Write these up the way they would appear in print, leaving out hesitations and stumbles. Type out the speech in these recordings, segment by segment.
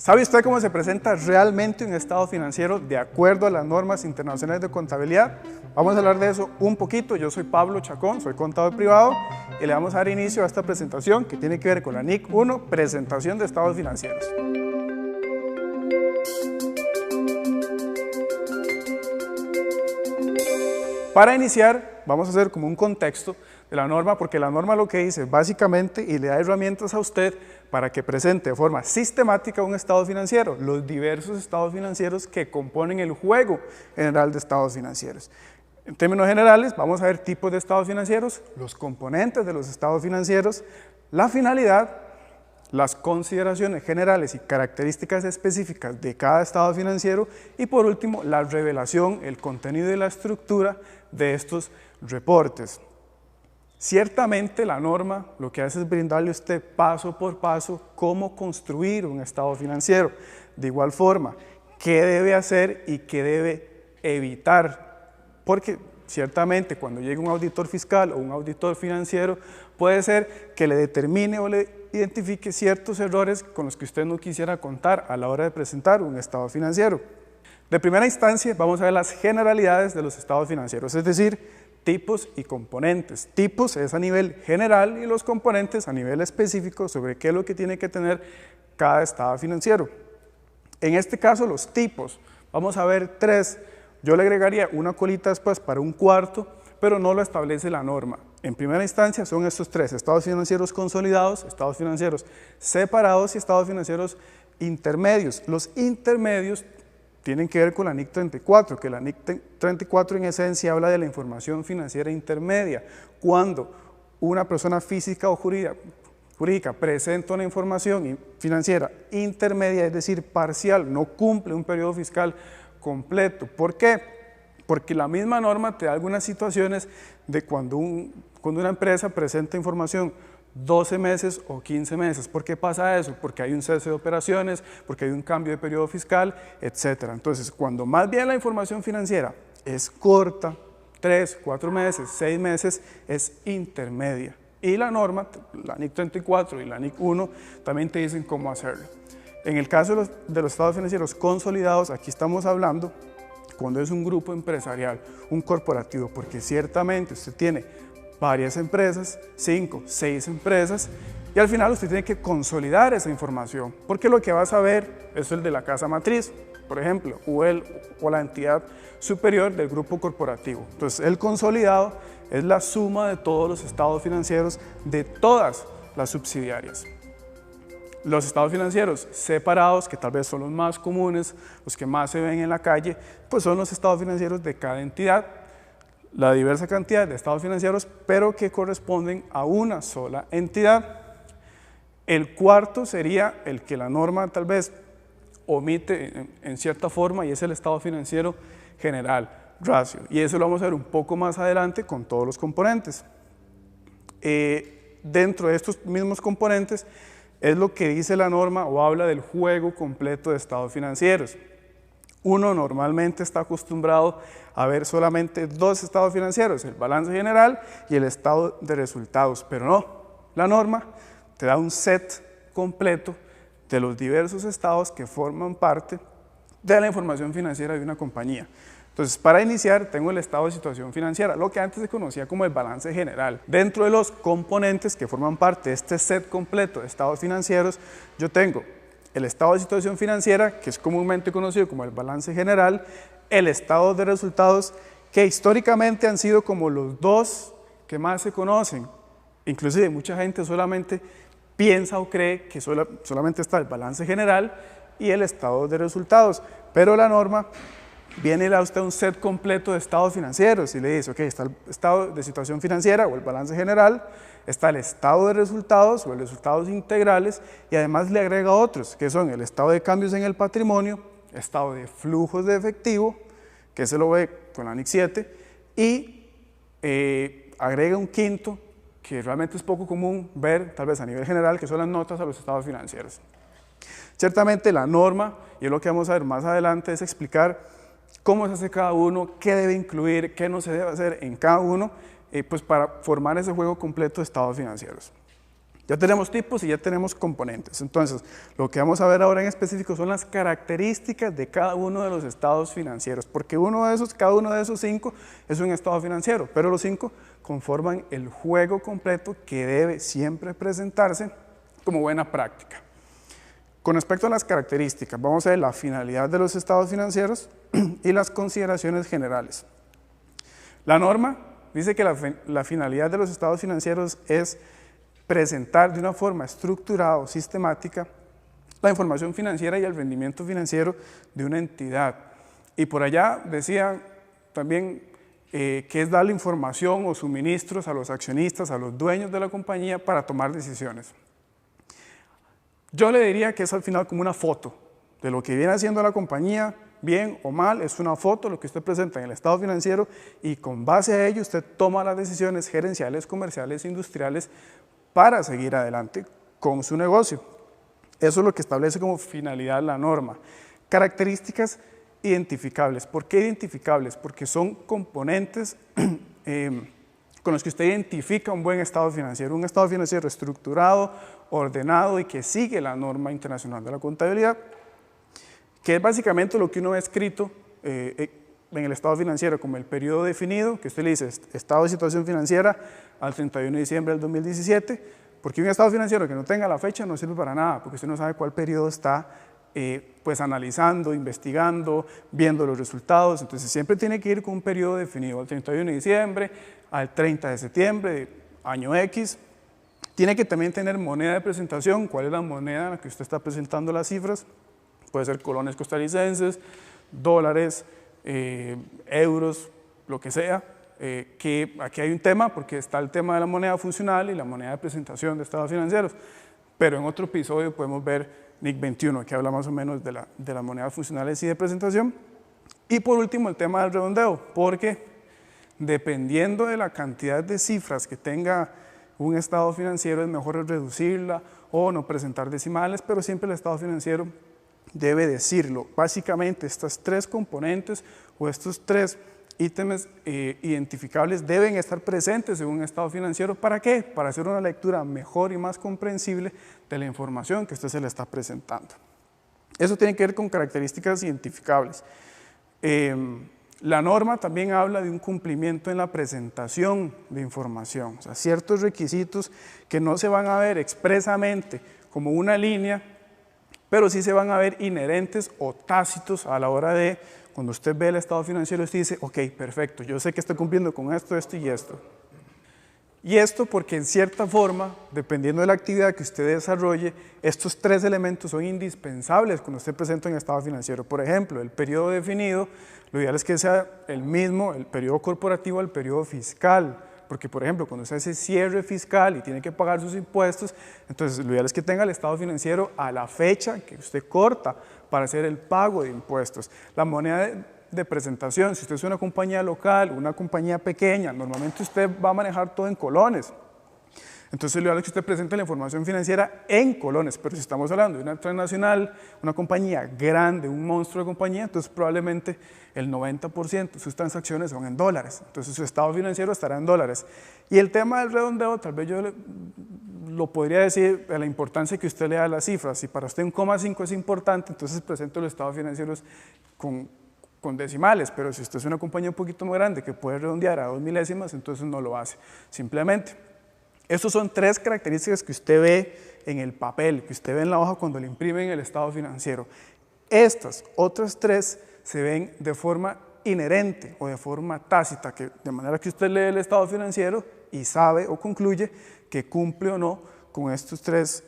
¿Sabe usted cómo se presenta realmente un estado financiero de acuerdo a las normas internacionales de contabilidad? Vamos a hablar de eso un poquito. Yo soy Pablo Chacón, soy contador privado y le vamos a dar inicio a esta presentación que tiene que ver con la NIC 1, presentación de estados financieros. Para iniciar, vamos a hacer como un contexto de la norma, porque la norma lo que dice básicamente y le da herramientas a usted para que presente de forma sistemática un estado financiero, los diversos estados financieros que componen el juego general de estados financieros. En términos generales, vamos a ver tipos de estados financieros, los componentes de los estados financieros, la finalidad, las consideraciones generales y características específicas de cada estado financiero y por último la revelación, el contenido y la estructura de estos reportes. Ciertamente la norma lo que hace es brindarle a usted paso por paso cómo construir un estado financiero. De igual forma, qué debe hacer y qué debe evitar, porque ciertamente cuando llegue un auditor fiscal o un auditor financiero puede ser que le determine o le identifique ciertos errores con los que usted no quisiera contar a la hora de presentar un estado financiero. De primera instancia vamos a ver las generalidades de los estados financieros, es decir, tipos y componentes. Tipos es a nivel general y los componentes a nivel específico sobre qué es lo que tiene que tener cada estado financiero. En este caso los tipos, vamos a ver tres. Yo le agregaría una colita después para un cuarto, pero no lo establece la norma. En primera instancia son estos tres: estados financieros consolidados, estados financieros separados y estados financieros intermedios. Los intermedios tienen que ver con la NIC 34, que la NIC 34 en esencia habla de la información financiera intermedia. Cuando una persona física o jurídica presenta una información financiera intermedia, es decir, parcial, no cumple un periodo fiscal completo. ¿Por qué? Porque la misma norma te da algunas situaciones de cuando una empresa presenta información 12 meses o 15 meses. ¿Por qué pasa eso? Porque hay un cese de operaciones, porque hay un cambio de periodo fiscal, etc. Entonces, cuando más bien la información financiera es corta, 3, 4 meses, 6 meses, es intermedia. Y la norma, la NIC 34 y la NIC 1, también te dicen cómo hacerlo. En el caso de los estados financieros consolidados, aquí estamos hablando cuando es un grupo empresarial, un corporativo, porque ciertamente usted tiene varias empresas, 5, 6 empresas, y al final usted tiene que consolidar esa información, porque lo que va a saber es el de la casa matriz, por ejemplo, o la entidad superior del grupo corporativo. Entonces, el consolidado es la suma de todos los estados financieros de todas las subsidiarias. Los estados financieros separados, que tal vez son los más comunes, los que más se ven en la calle, pues son los estados financieros de cada entidad, la diversa cantidad de estados financieros, pero que corresponden a una sola entidad. El cuarto sería el que la norma tal vez omite en cierta forma y es el estado financiero general, ratio, y eso lo vamos a ver un poco más adelante con todos los componentes. Dentro de estos mismos componentes es lo que dice la norma o habla del juego completo de estados financieros. Uno normalmente está acostumbrado a ver solamente dos estados financieros, el balance general y el estado de resultados, pero no, la norma te da un set completo de los diversos estados que forman parte de la información financiera de una compañía. Entonces, para iniciar, tengo el estado de situación financiera, lo que antes se conocía como el balance general. Dentro de los componentes que forman parte de este set completo de estados financieros, yo tengo el estado de situación financiera, que es comúnmente conocido como el balance general, el estado de resultados, que históricamente han sido como los dos que más se conocen. Inclusive mucha gente solamente piensa o cree que solamente está el balance general y el estado de resultados, pero la norma viene y le da a usted un set completo de estados financieros y le dice, ok, está el estado de situación financiera o el balance general, está el estado de resultados o el resultados integrales y además le agrega otros, que son el estado de cambios en el patrimonio, estado de flujos de efectivo, que se lo ve con la NIC 7, y agrega un quinto, que realmente es poco común ver, tal vez a nivel general, que son las notas a los estados financieros. Ciertamente la norma, y es lo que vamos a ver más adelante, es explicar cómo se hace cada uno, qué debe incluir, qué no se debe hacer en cada uno, pues para formar ese juego completo de estados financieros. Ya tenemos tipos y ya tenemos componentes. Entonces, lo que vamos a ver ahora en específico son las características de cada uno de los estados financieros, porque cada uno de esos 5 es un estado financiero, pero los 5 conforman el juego completo que debe siempre presentarse como buena práctica. Con respecto a las características, vamos a ver la finalidad de los estados financieros y las consideraciones generales. La norma dice que la finalidad de los estados financieros es presentar de una forma estructurada o sistemática la información financiera y el rendimiento financiero de una entidad. Y por allá decía también que es darle información o suministros a los accionistas, a los dueños de la compañía para tomar decisiones. Yo le diría que es al final como una foto de lo que viene haciendo la compañía, bien o mal, es una foto lo que usted presenta en el estado financiero y con base a ello usted toma las decisiones gerenciales, comerciales, industriales para seguir adelante con su negocio. Eso es lo que establece como finalidad la norma. Características identificables. ¿Por qué identificables? Porque son componentes con los que usted identifica un buen estado financiero estructurado, ordenado y que sigue la norma internacional de la contabilidad, que es básicamente lo que uno ve escrito en el estado financiero, como el periodo definido, que usted le dice estado de situación financiera al 31 de diciembre del 2017, porque un estado financiero que no tenga la fecha no sirve para nada, porque usted no sabe cuál periodo está pues analizando, investigando, viendo los resultados. Entonces siempre tiene que ir con un periodo definido, al 31 de diciembre, al 30 de septiembre, año X. Tiene que también tener moneda de presentación, cuál es la moneda en la que usted está presentando las cifras. Puede ser colones costarricenses, dólares, euros, lo que sea. Que aquí hay un tema, porque está el tema de la moneda funcional y la moneda de presentación de estados financieros. Pero en otro episodio podemos ver NIC 21, que habla más o menos de las monedas funcionales y de presentación. Y por último, el tema del redondeo, porque dependiendo de la cantidad de cifras que tenga un estado financiero, es mejor reducirla o no presentar decimales, pero siempre el estado financiero debe decirlo. Básicamente, estas 3 componentes o estos 3 ítems identificables deben estar presentes en un estado financiero. ¿Para qué? Para hacer una lectura mejor y más comprensible de la información que usted se le está presentando. Eso tiene que ver con características identificables. La norma también habla de un cumplimiento en la presentación de información, o sea, ciertos requisitos que no se van a ver expresamente como una línea, pero sí se van a ver inherentes o tácitos a la hora de, cuando usted ve el estado financiero, usted dice, ok, perfecto, yo sé que estoy cumpliendo con esto, esto y esto. Y esto porque en cierta forma, dependiendo de la actividad que usted desarrolle, estos 3 elementos son indispensables cuando usted presenta un estado financiero. Por ejemplo, el periodo definido, lo ideal es que sea el mismo, el periodo corporativo al periodo fiscal. Porque, por ejemplo, cuando usted hace cierre fiscal y tiene que pagar sus impuestos, entonces lo ideal es que tenga el estado financiero a la fecha que usted corta para hacer el pago de impuestos. La moneda de presentación, si usted es una compañía local, una compañía pequeña, normalmente usted va a manejar todo en colones. Entonces lo ideal es que usted presente la información financiera en colones, pero si estamos hablando de una transnacional, una compañía grande, un monstruo de compañía, entonces probablemente el 90% de sus transacciones son en dólares, entonces su estado financiero estará en dólares. Y el tema del redondeo, tal vez yo lo podría decir de la importancia que usted le da a las cifras. Si para usted un 0,5 es importante, entonces presento los estados financieros con decimales, pero si usted es una compañía un poquito más grande que puede redondear a 2 milésimas, entonces no lo hace, simplemente. Estas son 3 características que usted ve en el papel, que usted ve en la hoja cuando le imprimen el estado financiero. Estas otras 3 se ven de forma inherente o de forma tácita, de manera que usted lee el estado financiero y sabe o concluye que cumple o no con estos 3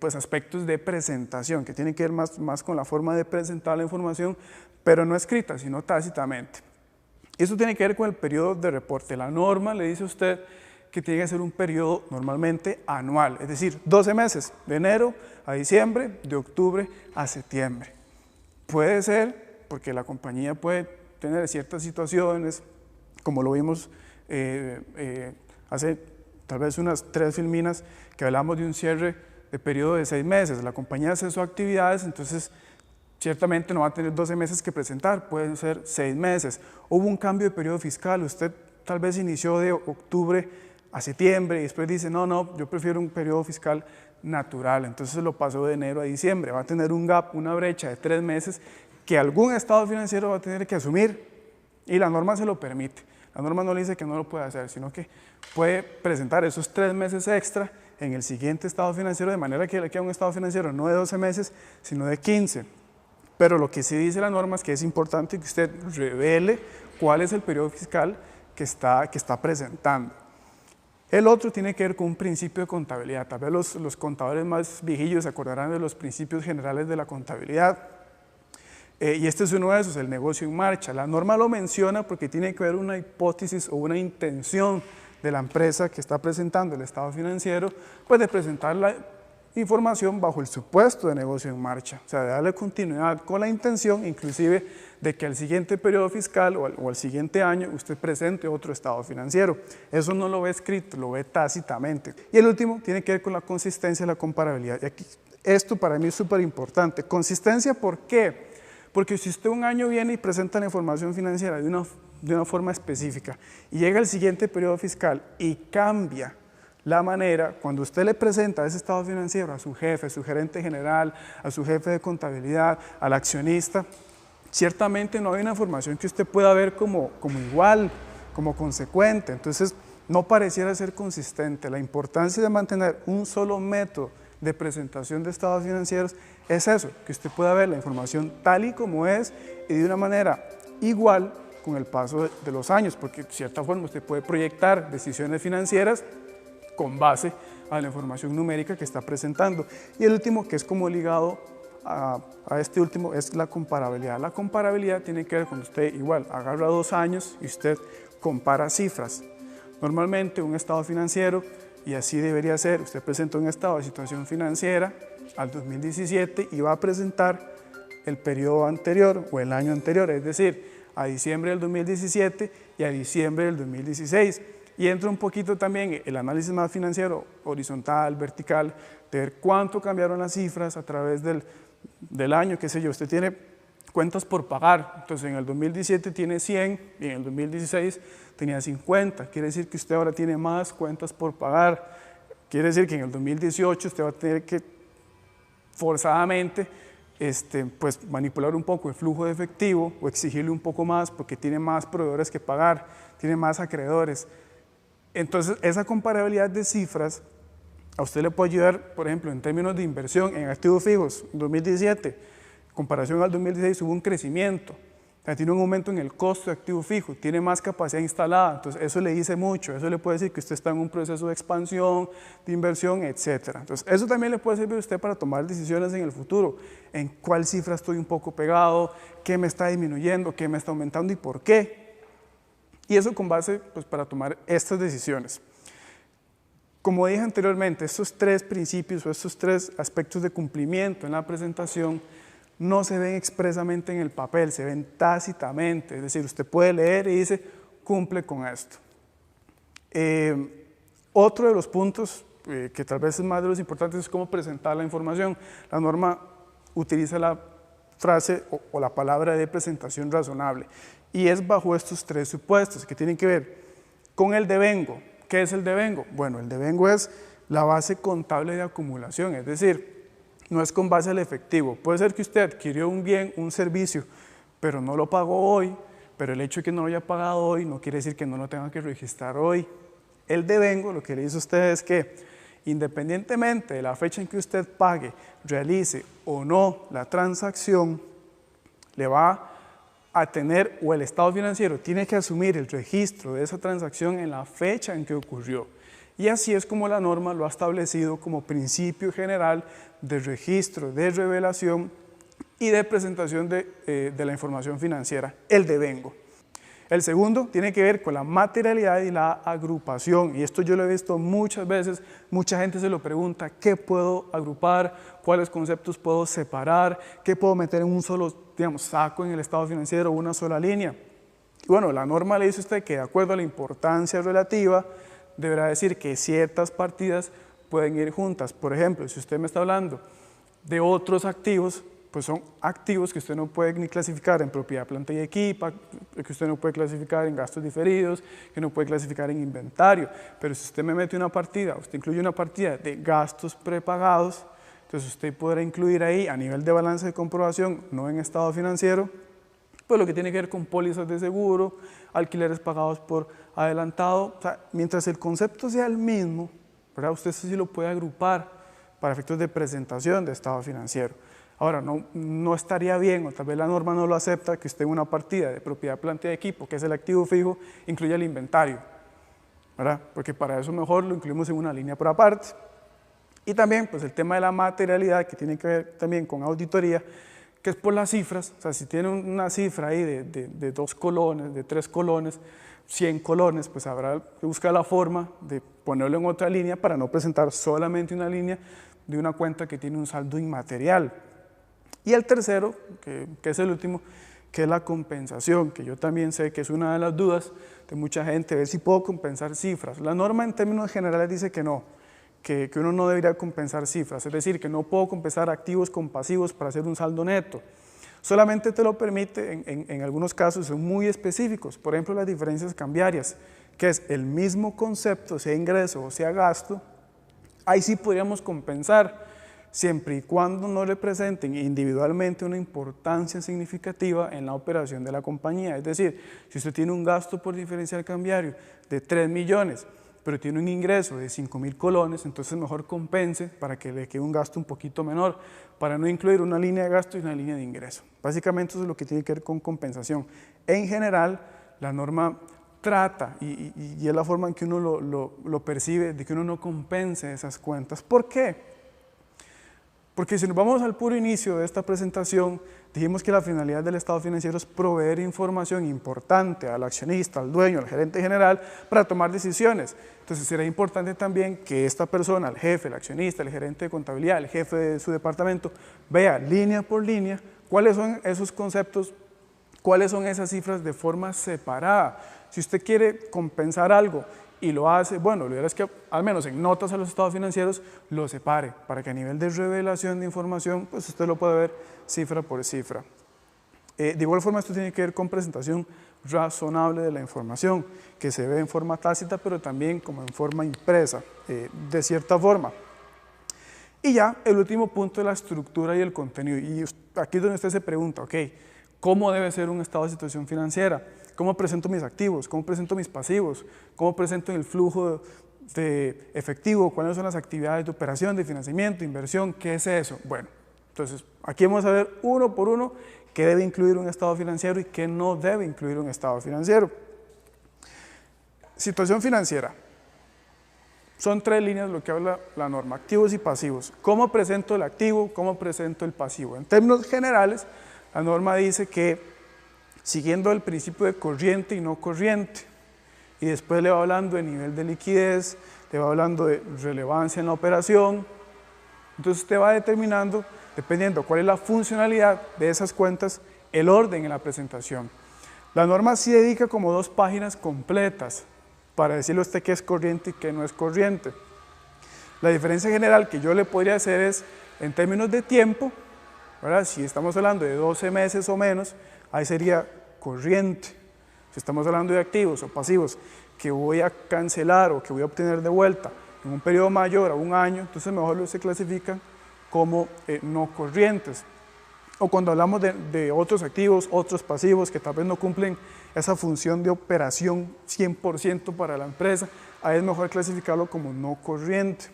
pues aspectos de presentación, que tienen que ver más con la forma de presentar la información, pero no escrita, sino tácitamente. Eso tiene que ver con el periodo de reporte. La norma le dice a usted que tiene que ser un periodo normalmente anual, es decir, 12 meses, de enero a diciembre, de octubre a septiembre. Puede ser, porque la compañía puede tener ciertas situaciones, como lo vimos hace tal vez unas 3 filminas, que hablamos de un cierre de periodo de 6 meses. La compañía hace sus actividades, entonces ciertamente no va a tener 12 meses que presentar, pueden ser 6 meses. Hubo un cambio de periodo fiscal, usted tal vez inició de octubre a septiembre y después dice, no, yo prefiero un periodo fiscal natural, entonces lo pasó de enero a diciembre, va a tener un gap, una brecha de 3 meses que algún estado financiero va a tener que asumir y la norma se lo permite. La norma no le dice que no lo puede hacer, sino que puede presentar esos 3 meses extra en el siguiente estado financiero, de manera que le queda un estado financiero no de 12 meses, sino de 15. Pero lo que sí dice la norma es que es importante que usted revele cuál es el periodo fiscal que está presentando. El otro tiene que ver con un principio de contabilidad. Tal vez los contadores más viejillos se acordarán de los principios generales de la contabilidad. Y este es uno de esos, el negocio en marcha. La norma lo menciona porque tiene que ver una hipótesis o una intención de la empresa que está presentando el estado financiero, pues de presentar la información bajo el supuesto de negocio en marcha, o sea, de darle continuidad con la intención, inclusive, de que al siguiente periodo fiscal o al siguiente año usted presente otro estado financiero. Eso no lo ve escrito, lo ve tácitamente. Y el último tiene que ver con la consistencia y la comparabilidad. Y aquí, esto para mí es súper importante. Consistencia, ¿por qué? Porque si usted un año viene y presenta la información financiera de una forma específica y llega el siguiente periodo fiscal y cambia la manera, cuando usted le presenta ese estado financiero a su jefe, a su gerente general, a su jefe de contabilidad, al accionista, ciertamente no hay una información que usted pueda ver como igual, como consecuente. Entonces, no pareciera ser consistente. La importancia de mantener un solo método de presentación de estados financieros es eso, que usted pueda ver la información tal y como es y de una manera igual con el paso de los años, porque de cierta forma usted puede proyectar decisiones financieras con base a la información numérica que está presentando. Y el último, que es como ligado a este último, es la comparabilidad. La comparabilidad tiene que ver cuando usted igual agarra 2 años y usted compara cifras. Normalmente un estado financiero, y así debería ser, usted presenta un estado de situación financiera al 2017 y va a presentar el periodo anterior o el año anterior, es decir, a diciembre del 2017 y a diciembre del 2016. Y entra un poquito también el análisis más financiero, horizontal, vertical, de ver cuánto cambiaron las cifras a través del año, qué sé yo. Usted tiene cuentas por pagar, entonces en el 2017 tiene 100 y en el 2016 tenía 50. Quiere decir que usted ahora tiene más cuentas por pagar. Quiere decir que en el 2018 usted va a tener que forzadamente pues manipular un poco el flujo de efectivo o exigirle un poco más porque tiene más proveedores que pagar, tiene más acreedores. Entonces, esa comparabilidad de cifras a usted le puede ayudar, por ejemplo, en términos de inversión en activos fijos. En 2017, en comparación al 2016, hubo un crecimiento. O sea, tiene un aumento en el costo de activo fijo, tiene más capacidad instalada. Entonces, eso le dice mucho. Eso le puede decir que usted está en un proceso de expansión, de inversión, etc. Entonces, eso también le puede servir a usted para tomar decisiones en el futuro. En cuál cifra estoy un poco pegado, qué me está disminuyendo, qué me está aumentando y por qué. Y eso con base pues, para tomar estas decisiones. Como dije anteriormente, estos 3 principios o estos 3 aspectos de cumplimiento en la presentación no se ven expresamente en el papel, se ven tácitamente. Es decir, usted puede leer y dice, cumple con esto. Otro de los puntos, que tal vez es más de los importantes, es cómo presentar la información. La norma utiliza la frase o la palabra de presentación razonable. Y es bajo estos 3 supuestos que tienen que ver con el devengo. ¿Qué es el devengo? Bueno, el devengo es la base contable de acumulación, es decir, no es con base al efectivo. Puede ser que usted adquirió un bien, un servicio, pero no lo pagó hoy, pero el hecho de que no lo haya pagado hoy no quiere decir que no lo tenga que registrar hoy. El devengo lo que le dice a usted es que independientemente de la fecha en que usted pague, realice o no la transacción, le va a tener, o el estado financiero tiene que asumir el registro de esa transacción en la fecha en que ocurrió. Y así es como la norma lo ha establecido como principio general de registro, de revelación y de presentación de la información financiera, el devengo. El segundo tiene que ver con la materialidad y la agrupación, y esto yo lo he visto muchas veces, mucha gente se lo pregunta, ¿qué puedo agrupar? ¿Cuáles conceptos puedo separar? ¿Qué puedo meter en un solo, saco en el estado financiero o una sola línea? Y bueno, la norma le dice a usted que de acuerdo a la importancia relativa, deberá decir que ciertas partidas pueden ir juntas. Por ejemplo, si usted me está hablando de otros activos, pues son activos que usted no puede ni clasificar en propiedad, planta y equipo, que usted no puede clasificar en gastos diferidos, que no puede clasificar en inventario. Pero si usted me mete una partida, usted incluye una partida de gastos prepagados, entonces usted podrá incluir ahí a nivel de balance de comprobación, no en estado financiero, pues lo que tiene que ver con pólizas de seguro, alquileres pagados por adelantado. O sea, mientras el concepto sea el mismo, ¿verdad? Usted sí lo puede agrupar para efectos de presentación de estado financiero. Ahora, no estaría bien, o tal vez la norma no lo acepta, que usted en una partida de propiedad, planta y equipo, que es el activo fijo, incluya el inventario, ¿verdad? Porque para eso mejor lo incluimos en una línea por aparte. Y también, pues el tema de la materialidad, que tiene que ver también con auditoría, que es por las cifras. O sea, si tiene una cifra ahí de 2 colones, de 3 colones, 100 colones, pues habrá que buscar la forma de ponerlo en otra línea para no presentar solamente una línea de una cuenta que tiene un saldo inmaterial. Y el tercero, que es el último, que es la compensación, que yo también sé que es una de las dudas de mucha gente, ver si puedo compensar cifras. La norma en términos generales dice que no, que uno no debería compensar cifras, es decir, que no puedo compensar activos con pasivos para hacer un saldo neto. Solamente te lo permite en algunos casos, son muy específicos, por ejemplo las diferencias cambiarias, que es el mismo concepto, sea ingreso o sea gasto, ahí sí podríamos compensar, siempre y cuando no le presenten individualmente una importancia significativa en la operación de la compañía. Es decir, si usted tiene un gasto por diferencial cambiario de 3 millones, pero tiene un ingreso de 5.000 colones, entonces mejor compense para que le quede un gasto un poquito menor, para no incluir una línea de gasto y una línea de ingreso. Básicamente eso es lo que tiene que ver con compensación. En general, la norma trata, y es la forma en que uno lo percibe, de que uno no compense esas cuentas. ¿Por qué? Porque si nos vamos al puro inicio de esta presentación, dijimos que la finalidad del estado financiero es proveer información importante al accionista, al dueño, al gerente general, para tomar decisiones. Entonces será importante también que esta persona, el jefe, el accionista, el gerente de contabilidad, el jefe de su departamento, vea línea por línea cuáles son esos conceptos, cuáles son esas cifras de forma separada. Si usted quiere compensar algo y lo hace, bueno, lo ideal es que al menos en notas a los estados financieros lo separe, para que a nivel de revelación de información, pues usted lo pueda ver cifra por cifra. De igual forma, esto tiene que ver con presentación razonable de la información, que se ve en forma tácita, pero también como en forma impresa, de cierta forma. Y ya, el último punto es la estructura y el contenido. Y aquí es donde usted se pregunta, ok, ¿cómo debe ser un estado de situación financiera? ¿Cómo presento mis activos? ¿Cómo presento mis pasivos? ¿Cómo presento el flujo de efectivo? ¿Cuáles son las actividades de operación, de financiamiento, inversión? ¿Qué es eso? Bueno, entonces aquí vamos a ver uno por uno qué debe incluir un estado financiero y qué no debe incluir un estado financiero. Situación financiera. Son 3 líneas lo que habla la norma, activos y pasivos. ¿Cómo presento el activo? ¿Cómo presento el pasivo? En términos generales, la norma dice que siguiendo el principio de corriente y no corriente, y después le va hablando de nivel de liquidez, le va hablando de relevancia en la operación, entonces usted va determinando, dependiendo cuál es la funcionalidad de esas cuentas, el orden en la presentación. La norma sí dedica como 2 páginas completas para decirle a usted qué es corriente y qué no es corriente. La diferencia general que yo le podría hacer es, en términos de tiempo, ¿verdad? Si estamos hablando de 12 meses o menos, ahí sería corriente. Si estamos hablando de activos o pasivos que voy a cancelar o que voy a obtener de vuelta en un periodo mayor a un año, entonces mejor se clasifican como no corrientes. O cuando hablamos de otros activos, otros pasivos que tal vez no cumplen esa función de operación 100% para la empresa, ahí es mejor clasificarlo como no corriente.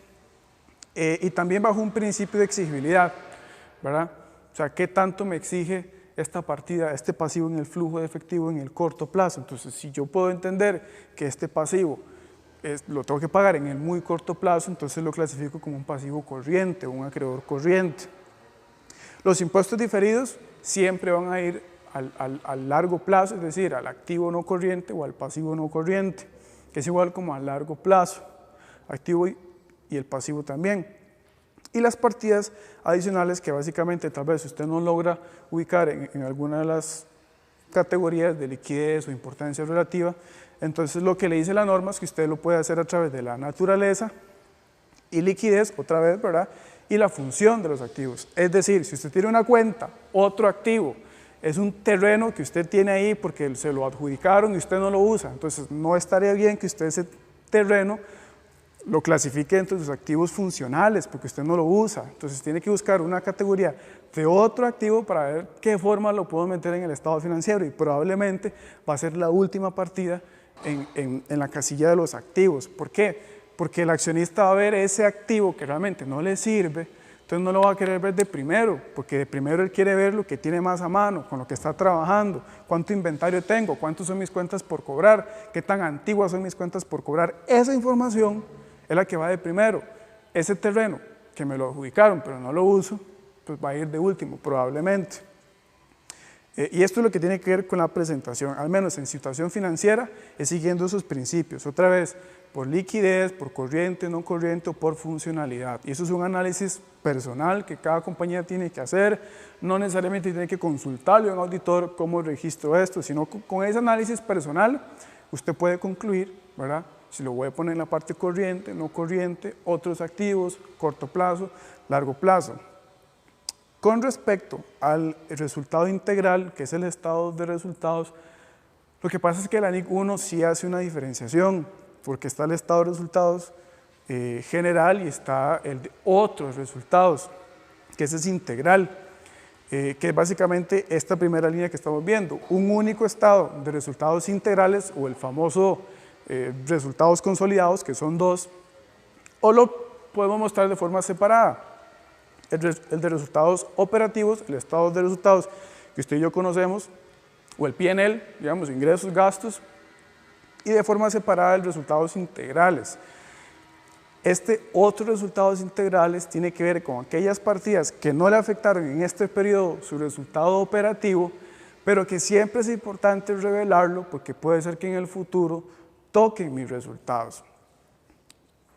Y también bajo un principio de exigibilidad, ¿verdad? O sea, ¿qué tanto me exige esta partida, este pasivo en el flujo de efectivo en el corto plazo? Entonces, si yo puedo entender que este pasivo lo tengo que pagar en el muy corto plazo, entonces lo clasifico como un pasivo corriente, un acreedor corriente. Los impuestos diferidos siempre van a ir al largo plazo, es decir, al activo no corriente o al pasivo no corriente, que es igual como a largo plazo, activo y el pasivo también. Y las partidas adicionales que básicamente tal vez usted no logra ubicar en alguna de las categorías de liquidez o importancia relativa, entonces lo que le dice la norma es que usted lo puede hacer a través de la naturaleza y liquidez, otra vez, ¿verdad? y la función de los activos. Es decir, si usted tiene una cuenta, otro activo, es un terreno que usted tiene ahí porque se lo adjudicaron y usted no lo usa, entonces no estaría bien que usted ese terreno lo clasifique dentro de sus activos funcionales porque usted no lo usa. Entonces tiene que buscar una categoría de otro activo para ver qué forma lo puedo meter en el estado financiero y probablemente va a ser la última partida en la casilla de los activos. ¿Por qué? Porque el accionista va a ver ese activo que realmente no le sirve, entonces no lo va a querer ver de primero, porque de primero él quiere ver lo que tiene más a mano, con lo que está trabajando, cuánto inventario tengo, cuántos son mis cuentas por cobrar, qué tan antiguas son mis cuentas por cobrar. Esa información es la que va de primero. Ese terreno que me lo adjudicaron pero no lo uso, pues va a ir de último probablemente. Y esto es lo que tiene que ver con la presentación, al menos en situación financiera, es siguiendo esos principios. Otra vez, por liquidez, por corriente, no corriente o por funcionalidad. Y eso es un análisis personal que cada compañía tiene que hacer. No necesariamente tiene que consultarle a un auditor cómo registro esto, sino con ese análisis personal usted puede concluir, ¿verdad?, si lo voy a poner en la parte corriente, no corriente, otros activos, corto plazo, largo plazo. Con respecto al resultado integral, que es el estado de resultados, lo que pasa es que la NIC 1 sí hace una diferenciación, porque está el estado de resultados general y está el de otros resultados, que ese es integral, que es básicamente esta primera línea que estamos viendo, un único estado de resultados integrales o el famoso resultados consolidados, que son dos, o lo podemos mostrar de forma separada. El de resultados operativos, el estado de resultados que usted y yo conocemos, o el P&L, digamos, ingresos, gastos, y de forma separada el resultados integrales. Este otro resultados integrales tiene que ver con aquellas partidas que no le afectaron en este periodo su resultado operativo, pero que siempre es importante revelarlo porque puede ser que en el futuro toquen mis resultados.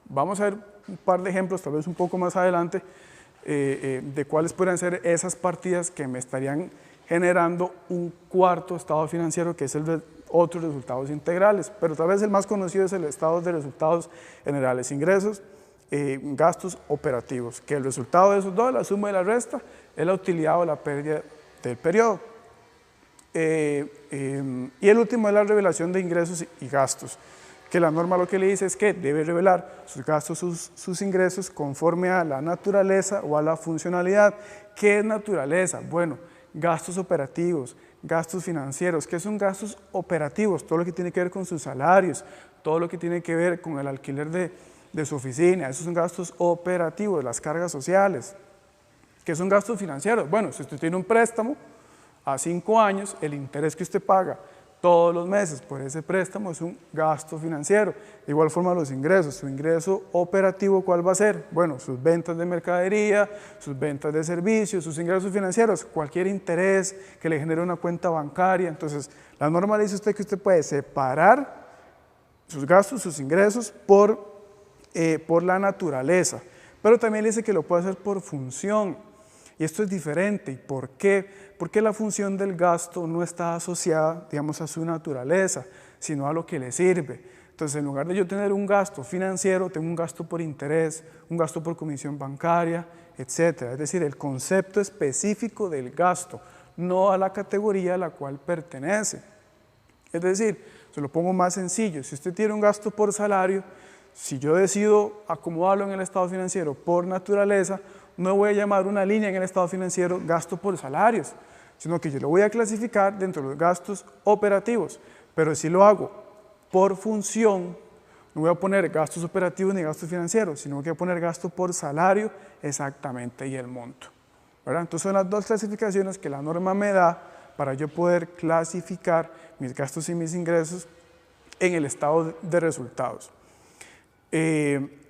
Vamos a ver un par de ejemplos, tal vez un poco más adelante, de cuáles pueden ser esas partidas que me estarían generando un cuarto estado financiero, que es el de otros resultados integrales, pero tal vez el más conocido es el estado de resultados generales, ingresos, gastos operativos, que el resultado de esos dos, la suma y la resta, es la utilidad o la pérdida del periodo. Y el último es la revelación de ingresos y gastos, que la norma lo que le dice es que debe revelar sus gastos, sus ingresos conforme a la naturaleza o a la funcionalidad. ¿Qué es naturaleza? Bueno, gastos operativos, gastos financieros. ¿Qué son gastos operativos? Todo lo que tiene que ver con sus salarios, todo lo que tiene que ver con el alquiler de su oficina, esos son gastos operativos, las cargas sociales. ¿Qué son gastos financieros? Bueno, si usted tiene un préstamo a 5 años, el interés que usted paga todos los meses por ese préstamo es un gasto financiero. De igual forma los ingresos, su ingreso operativo, ¿cuál va a ser? Bueno, sus ventas de mercadería, sus ventas de servicios, sus ingresos financieros, cualquier interés que le genere una cuenta bancaria. Entonces, la norma le dice a usted que usted puede separar sus gastos, sus ingresos por la naturaleza, pero también le dice que lo puede hacer por función. Y esto es diferente. ¿Y por qué? Porque la función del gasto no está asociada, digamos, a su naturaleza, sino a lo que le sirve. Entonces, en lugar de yo tener un gasto financiero, tengo un gasto por interés, un gasto por comisión bancaria, etc. Es decir, el concepto específico del gasto, no a la categoría a la cual pertenece. Es decir, se lo pongo más sencillo, si usted tiene un gasto por salario, si yo decido acomodarlo en el estado financiero por naturaleza, no voy a llamar una línea en el estado financiero gasto por salarios, sino que yo lo voy a clasificar dentro de los gastos operativos. Pero si lo hago por función, no voy a poner gastos operativos ni gastos financieros, sino que voy a poner gasto por salario exactamente y el monto, ¿verdad? Entonces son las dos clasificaciones que la norma me da para yo poder clasificar mis gastos y mis ingresos en el estado de resultados.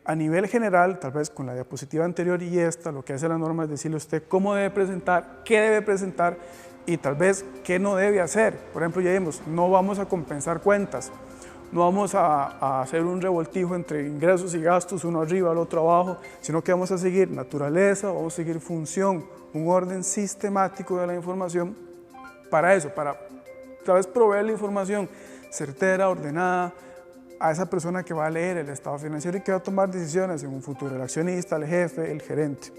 A nivel general, tal vez con la diapositiva anterior y esta, lo que hace la norma es decirle a usted cómo debe presentar, qué debe presentar y tal vez qué no debe hacer. Por ejemplo, ya vimos, no vamos a compensar cuentas, no vamos a hacer un revoltijo entre ingresos y gastos, uno arriba, el otro abajo, sino que vamos a seguir naturaleza, vamos a seguir función, un orden sistemático de la información para eso, para tal vez proveer la información certera, ordenada, a esa persona que va a leer el estado financiero y que va a tomar decisiones en un futuro, el accionista, el jefe, el gerente.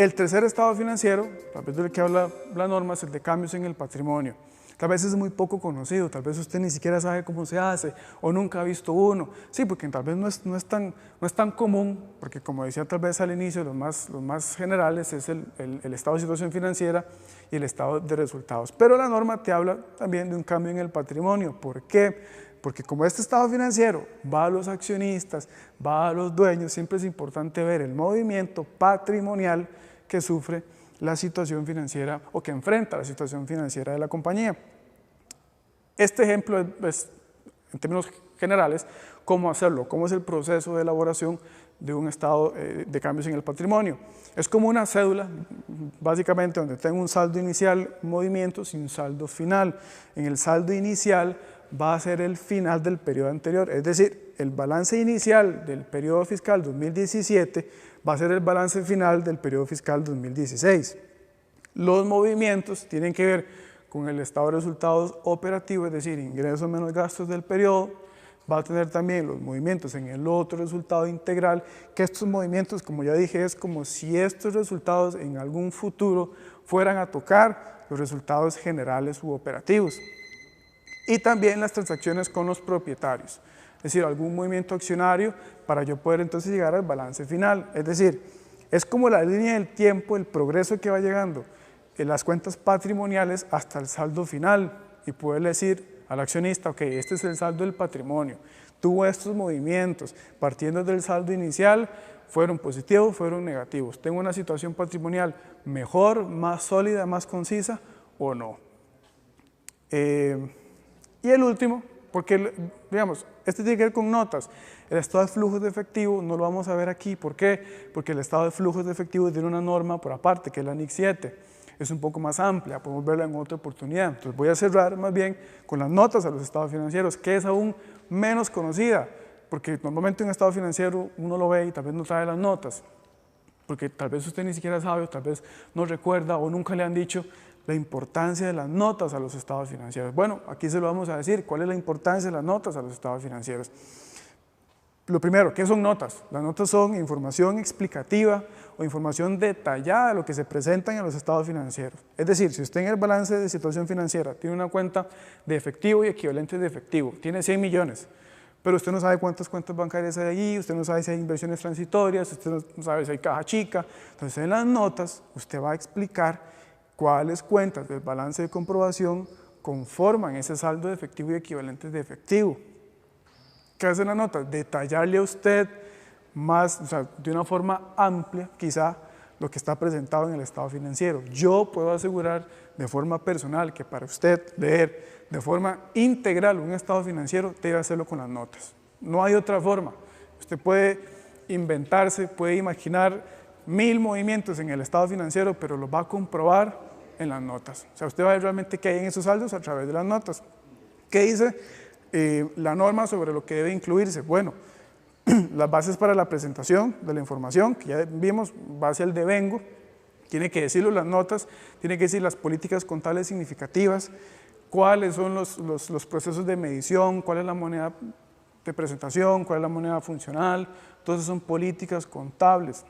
El tercer estado financiero, tal vez del que habla la norma, es el de cambios en el patrimonio. Tal vez es muy poco conocido, tal vez usted ni siquiera sabe cómo se hace o nunca ha visto uno. Sí, porque tal vez no es tan común, porque como decía tal vez al inicio, los más generales es el estado de situación financiera y el estado de resultados. Pero la norma te habla también de un cambio en el patrimonio. ¿Por qué? Porque como este estado financiero va a los accionistas, va a los dueños, siempre es importante ver el movimiento patrimonial que sufre la situación financiera o que enfrenta la situación financiera de la compañía. Este ejemplo es, en términos generales, cómo hacerlo, cómo es el proceso de elaboración de un estado de cambios en el patrimonio. Es como una cédula, básicamente, donde tengo un saldo inicial, movimientos y un saldo final. En el saldo inicial va a ser el final del periodo anterior, es decir, el balance inicial del periodo fiscal 2017 va a ser el balance final del periodo fiscal 2016. Los movimientos tienen que ver con el estado de resultados operativo, es decir, ingresos menos gastos del periodo. Va a tener también los movimientos en el otro resultado integral, que estos movimientos, como ya dije, es como si estos resultados en algún futuro fueran a tocar los resultados generales u operativos. Y también las transacciones con los propietarios, es decir, algún movimiento accionario para yo poder entonces llegar al balance final. Es decir, es como la línea del tiempo, el progreso que va llegando en las cuentas patrimoniales hasta el saldo final y poder decir al accionista, ok, este es el saldo del patrimonio, tuvo estos movimientos, partiendo del saldo inicial, fueron positivos, fueron negativos, tengo una situación patrimonial mejor, más sólida, más concisa o no. Y el último, porque digamos, este tiene que ver con notas, el estado de flujos de efectivo no lo vamos a ver aquí, ¿por qué? Porque el estado de flujos de efectivo tiene una norma por aparte, que es la NIC 7, es un poco más amplia, podemos verla en otra oportunidad. Entonces voy a cerrar más bien con las notas a los estados financieros, que es aún menos conocida, porque normalmente un estado financiero uno lo ve y tal vez no trae las notas, porque tal vez usted ni siquiera sabe, o tal vez no recuerda o nunca le han dicho la importancia de las notas a los estados financieros. Bueno, aquí se lo vamos a decir, ¿cuál es la importancia de las notas a los estados financieros? Lo primero, ¿qué son notas? Las notas son información explicativa o información detallada de lo que se presenta en los estados financieros. Es decir, si usted en el balance de situación financiera tiene una cuenta de efectivo y equivalentes de efectivo, tiene 100 millones, pero usted no sabe cuántas cuentas bancarias hay allí, usted no sabe si hay inversiones transitorias, usted no sabe si hay caja chica, entonces en las notas usted va a explicar cuáles cuentas del balance de comprobación conforman ese saldo de efectivo y equivalentes de efectivo. ¿Qué hace la nota? Detallarle a usted más, o sea, de una forma amplia, quizá, lo que está presentado en el estado financiero. Yo puedo asegurar de forma personal que para usted leer de forma integral un estado financiero debe hacerlo con las notas. No hay otra forma. Usted puede inventarse, puede imaginar 1000 movimientos en el estado financiero, pero los va a comprobar en las notas. O sea, usted va a ver realmente qué hay en esos saldos a través de las notas. ¿Qué dice la norma sobre lo que debe incluirse? Bueno, las bases para la presentación de la información, que ya vimos, base al devengo, tiene que decirlo las notas, tiene que decir las políticas contables significativas, cuáles son los procesos de medición, cuál es la moneda de presentación, cuál es la moneda funcional, entonces son políticas contables.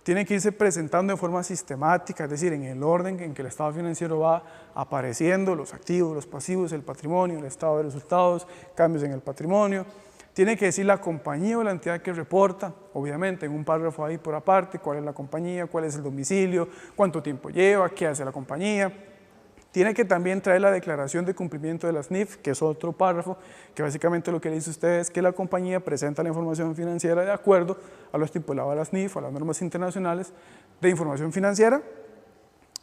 Tiene que irse presentando de forma sistemática, es decir, en el orden en que el estado financiero va apareciendo, los activos, los pasivos, el patrimonio, el estado de resultados, cambios en el patrimonio. Tiene que decir la compañía o la entidad que reporta, obviamente en un párrafo ahí por aparte, cuál es la compañía, cuál es el domicilio, cuánto tiempo lleva, qué hace la compañía. Tiene que también traer la declaración de cumplimiento de las NIF, que es otro párrafo, que básicamente lo que le dice a usted es que la compañía presenta la información financiera de acuerdo a lo estipulado a las NIF, a las normas internacionales de información financiera.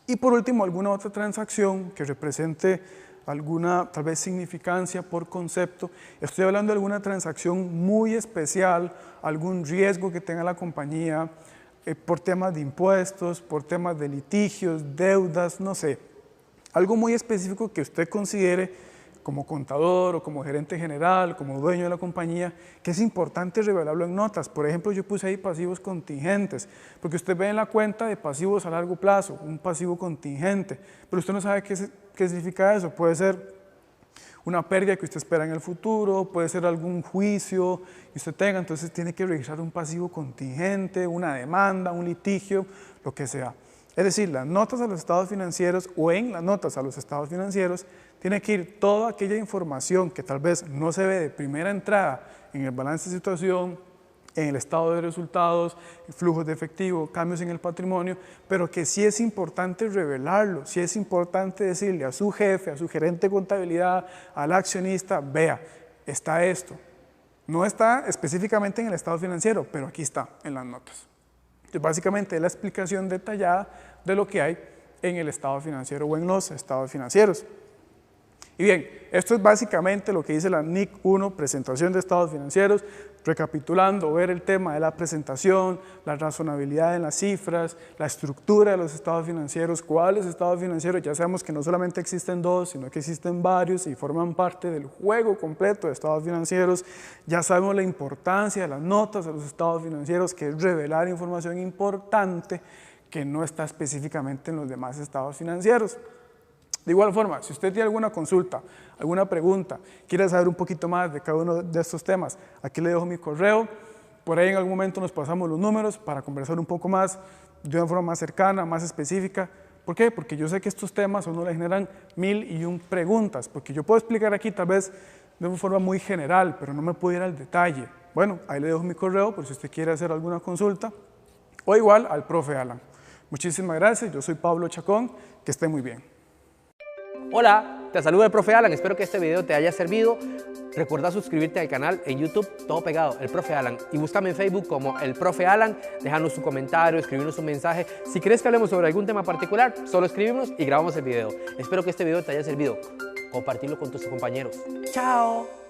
Y por último, alguna otra transacción que represente alguna tal vez significancia por concepto. Estoy hablando de alguna transacción muy especial, algún riesgo que tenga la compañía por temas de impuestos, por temas de litigios, deudas, no sé. Algo muy específico que usted considere como contador o como gerente general, como dueño de la compañía, que es importante revelarlo en notas. Por ejemplo, yo puse ahí pasivos contingentes, porque usted ve en la cuenta de pasivos a largo plazo, un pasivo contingente, pero usted no sabe qué significa eso. Puede ser una pérdida que usted espera en el futuro, puede ser algún juicio que usted tenga, entonces tiene que registrar un pasivo contingente, una demanda, un litigio, lo que sea. Es decir, las notas a los estados financieros o en las notas a los estados financieros tiene que ir toda aquella información que tal vez no se ve de primera entrada en el balance de situación, en el estado de resultados, flujos de efectivo, cambios en el patrimonio, pero que sí es importante revelarlo, sí es importante decirle a su jefe, a su gerente de contabilidad, al accionista, vea, está esto. No está específicamente en el estado financiero, pero aquí está, en las notas. Entonces, básicamente es la explicación detallada de lo que hay en el estado financiero o en los estados financieros. Y bien, esto es básicamente lo que dice la NIC 1, presentación de estados financieros, recapitulando, ver el tema de la presentación, la razonabilidad en las cifras, la estructura de los estados financieros, cuáles estados financieros, ya sabemos que no solamente existen dos, sino que existen varios y forman parte del juego completo de estados financieros, ya sabemos la importancia de las notas de los estados financieros, que es revelar información importante que no está específicamente en los demás estados financieros. De igual forma, si usted tiene alguna consulta, alguna pregunta, quiere saber un poquito más de cada uno de estos temas, aquí le dejo mi correo, por ahí en algún momento nos pasamos los números para conversar un poco más, de una forma más cercana, más específica. ¿Por qué? Porque yo sé que estos temas a uno le generan 1001 preguntas, porque yo puedo explicar aquí tal vez de una forma muy general, pero no me puedo ir al detalle. Bueno, ahí le dejo mi correo por si usted quiere hacer alguna consulta, o igual al profe Alan. Muchísimas gracias, yo soy Pablo Chacón, que esté muy bien. Hola, te saluda el profe Alan, espero que este video te haya servido. Recuerda suscribirte al canal en YouTube, todo pegado, el profe Alan. Y búscame en Facebook como el profe Alan, déjanos su comentario, escribirnos un mensaje. Si quieres que hablemos sobre algún tema particular, solo escríbenos y grabamos el video. Espero que este video te haya servido. Compartirlo con tus compañeros. ¡Chao!